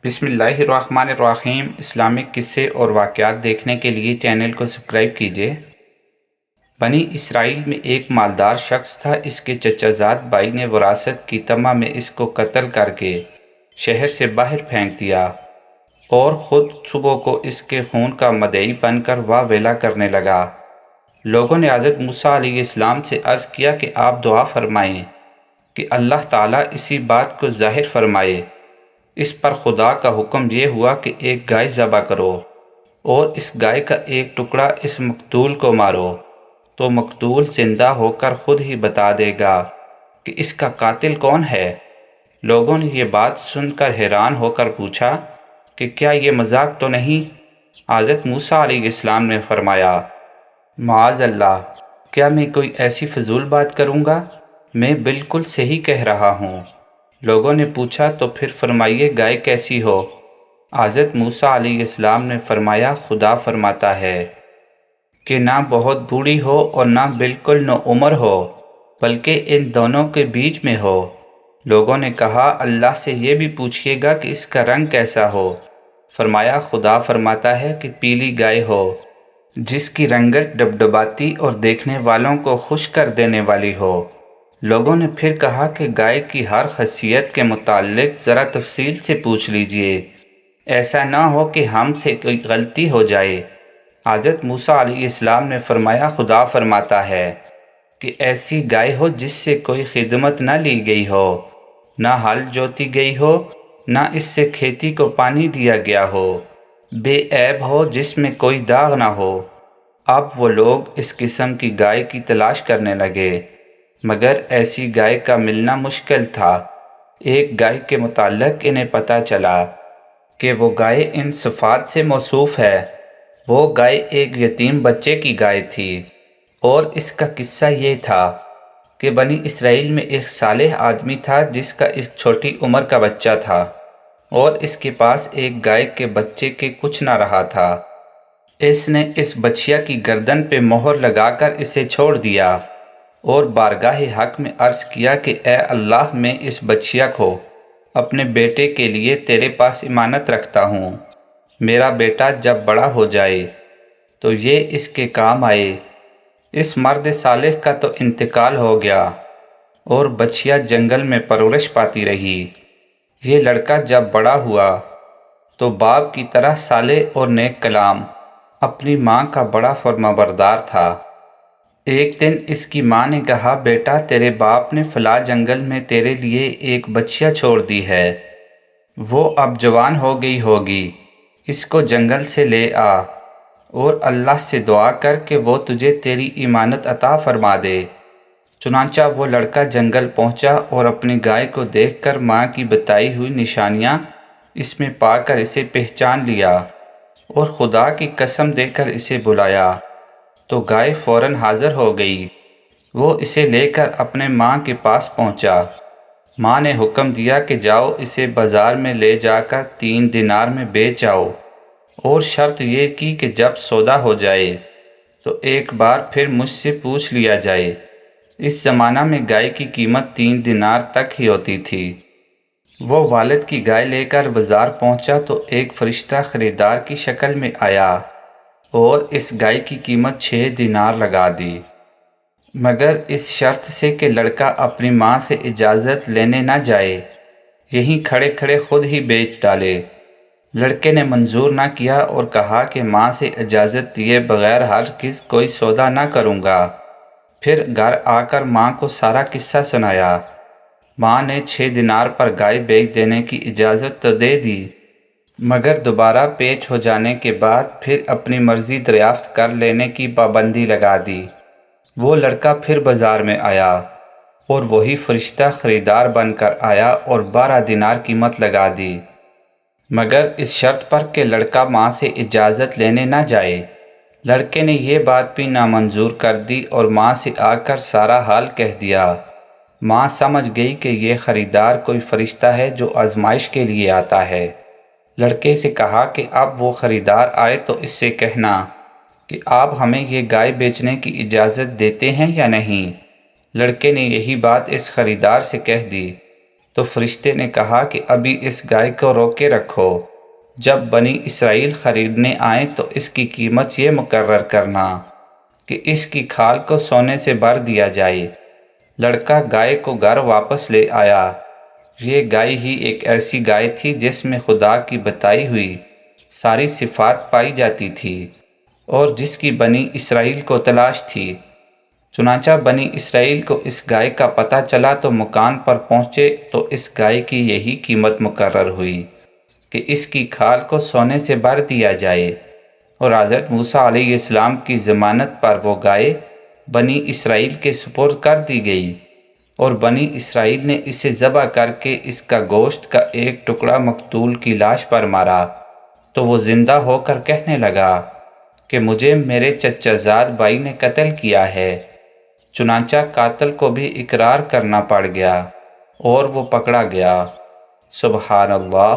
بسم اللہ الرحمن الرحیم۔ اسلامک قصے اور واقعات دیکھنے کے لیے چینل کو سبسکرائب کیجیے۔ بنی اسرائیل میں ایک مالدار شخص تھا۔ اس کے چچا زاد بھائی نے وراثت کی طمع میں اس کو قتل کر کے شہر سے باہر پھینک دیا اور خود صبح کو اس کے خون کا مدعی بن کر واہ ویلا کرنے لگا۔ لوگوں نے حضرت موسیٰ علیہ السلام سے عرض کیا کہ آپ دعا فرمائیں کہ اللہ تعالیٰ اسی بات کو ظاہر فرمائے۔ اس پر خدا کا حکم یہ ہوا کہ ایک گائے ذبح کرو اور اس گائے کا ایک ٹکڑا اس مقتول کو مارو، تو مقتول زندہ ہو کر خود ہی بتا دے گا کہ اس کا قاتل کون ہے۔ لوگوں نے یہ بات سن کر حیران ہو کر پوچھا کہ کیا یہ مذاق تو نہیں؟ حضرت موسیٰ علیہ السلام نے فرمایا، معاذ اللہ، کیا میں کوئی ایسی فضول بات کروں گا؟ میں بالکل صحیح کہہ رہا ہوں۔ لوگوں نے پوچھا تو پھر فرمائیے گائے کیسی ہو؟ حضرت موسیٰ علیہ السلام نے فرمایا، خدا فرماتا ہے کہ نہ بہت بوڑھی ہو اور نہ بالکل نوعمر ہو، بلکہ ان دونوں کے بیچ میں ہو۔ لوگوں نے کہا، اللہ سے یہ بھی پوچھئے گا کہ اس کا رنگ کیسا ہو؟ فرمایا، خدا فرماتا ہے کہ پیلی گائے ہو جس کی رنگت ڈبڈباتی اور دیکھنے والوں کو خوش کر دینے والی ہو۔ لوگوں نے پھر کہا کہ گائے کی ہر خاصیت کے متعلق ذرا تفصیل سے پوچھ لیجئے، ایسا نہ ہو کہ ہم سے کوئی غلطی ہو جائے۔ حضرت موسیٰ علیہ السلام نے فرمایا، خدا فرماتا ہے کہ ایسی گائے ہو جس سے کوئی خدمت نہ لی گئی ہو، نہ ہل جوتی گئی ہو، نہ اس سے کھیتی کو پانی دیا گیا ہو، بے عیب ہو، جس میں کوئی داغ نہ ہو۔ اب وہ لوگ اس قسم کی گائے کی تلاش کرنے لگے، مگر ایسی گائے کا ملنا مشکل تھا۔ ایک گائے کے متعلق انہیں پتہ چلا کہ وہ گائے ان صفات سے موصوف ہے۔ وہ گائے ایک یتیم بچے کی گائے تھی، اور اس کا قصہ یہ تھا کہ بنی اسرائیل میں ایک صالح آدمی تھا جس کا ایک چھوٹی عمر کا بچہ تھا، اور اس کے پاس ایک گائے کے بچے کے کچھ نہ رہا تھا۔ اس نے اس بچیا کی گردن پہ مہر لگا کر اسے چھوڑ دیا اور بارگاہ حق میں عرض کیا کہ اے اللہ، میں اس بچیا کو اپنے بیٹے کے لیے تیرے پاس امانت رکھتا ہوں۔ میرا بیٹا جب بڑا ہو جائے تو یہ اس کے کام آئے۔ اس مرد صالح کا تو انتقال ہو گیا اور بچیا جنگل میں پرورش پاتی رہی۔ یہ لڑکا جب بڑا ہوا تو باپ کی طرح صالح اور نیک کلام، اپنی ماں کا بڑا فرمانبردار تھا۔ ایک دن اس کی ماں نے کہا، بیٹا، تیرے باپ نے فلاں جنگل میں تیرے لیے ایک بچیا چھوڑ دی ہے، وہ اب جوان ہو گئی ہوگی، اس کو جنگل سے لے آ اور اللہ سے دعا کر کہ وہ تجھے تیری امانت عطا فرما دے۔ چنانچہ وہ لڑکا جنگل پہنچا اور اپنی گائے کو دیکھ کر ماں کی بتائی ہوئی نشانیاں اس میں پا کر اسے پہچان لیا اور خدا کی قسم دے کر اسے بلایا تو گائے فوراً حاضر ہو گئی۔ وہ اسے لے کر اپنے ماں کے پاس پہنچا۔ ماں نے حکم دیا کہ جاؤ، اسے بازار میں لے جا کر 3 دینار میں بیچ آؤ، اور شرط یہ کی کہ جب سودا ہو جائے تو ایک بار پھر مجھ سے پوچھ لیا جائے۔ اس زمانہ میں گائے کی قیمت 3 دینار تک ہی ہوتی تھی۔ وہ والد کی گائے لے کر بازار پہنچا تو ایک فرشتہ خریدار کی شکل میں آیا اور اس گائے کی قیمت 6 دینار لگا دی، مگر اس شرط سے کہ لڑکا اپنی ماں سے اجازت لینے نہ جائے، یہیں کھڑے کھڑے خود ہی بیچ ڈالے۔ لڑکے نے منظور نہ کیا اور کہا کہ ماں سے اجازت دیے بغیر ہرگز کوئی سودا نہ کروں گا۔ پھر گھر آ کر ماں کو سارا قصہ سنایا۔ ماں نے 6 دینار پر گائے بیچ دینے کی اجازت تو دے دی، مگر دوبارہ پیچ ہو جانے کے بعد پھر اپنی مرضی دریافت کر لینے کی پابندی لگا دی۔ وہ لڑکا پھر بازار میں آیا اور وہی فرشتہ خریدار بن کر آیا اور 12 دینار قیمت لگا دی، مگر اس شرط پر کہ لڑکا ماں سے اجازت لینے نہ جائے۔ لڑکے نے یہ بات بھی نامنظور کر دی اور ماں سے آ کر سارا حال کہہ دیا۔ ماں سمجھ گئی کہ یہ خریدار کوئی فرشتہ ہے جو آزمائش کے لیے آتا ہے۔ لڑکے سے کہا کہ اب وہ خریدار آئے تو اس سے کہنا کہ آپ ہمیں یہ گائے بیچنے کی اجازت دیتے ہیں یا نہیں۔ لڑکے نے یہی بات اس خریدار سے کہہ دی۔ تو فرشتے نے کہا کہ ابھی اس گائے کو روک کے رکھو، جب بنی اسرائیل خریدنے آئیں تو اس کی قیمت یہ مقرر کرنا کہ اس کی کھال کو سونے سے بھر دیا جائے۔ لڑکا گائے کو گھر واپس لے آیا۔ یہ گائے ہی ایک ایسی گائے تھی جس میں خدا کی بتائی ہوئی ساری صفات پائی جاتی تھی اور جس کی بنی اسرائیل کو تلاش تھی۔ چنانچہ بنی اسرائیل کو اس گائے کا پتہ چلا تو مکان پر پہنچے تو اس گائے کی یہی قیمت مقرر ہوئی کہ اس کی کھال کو سونے سے بھر دیا جائے، اور حضرت موسیٰ علیہ السلام کی ضمانت پر وہ گائے بنی اسرائیل کے سپرد کر دی گئی، اور بنی اسرائیل نے اسے ذبح کر کے اس کا گوشت کا ایک ٹکڑا مقتول کی لاش پر مارا، تو وہ زندہ ہو کر کہنے لگا کہ مجھے میرے چچا زاد بھائی نے قتل کیا ہے۔ چنانچہ قاتل کو بھی اقرار کرنا پڑ گیا اور وہ پکڑا گیا۔ سبحان اللہ۔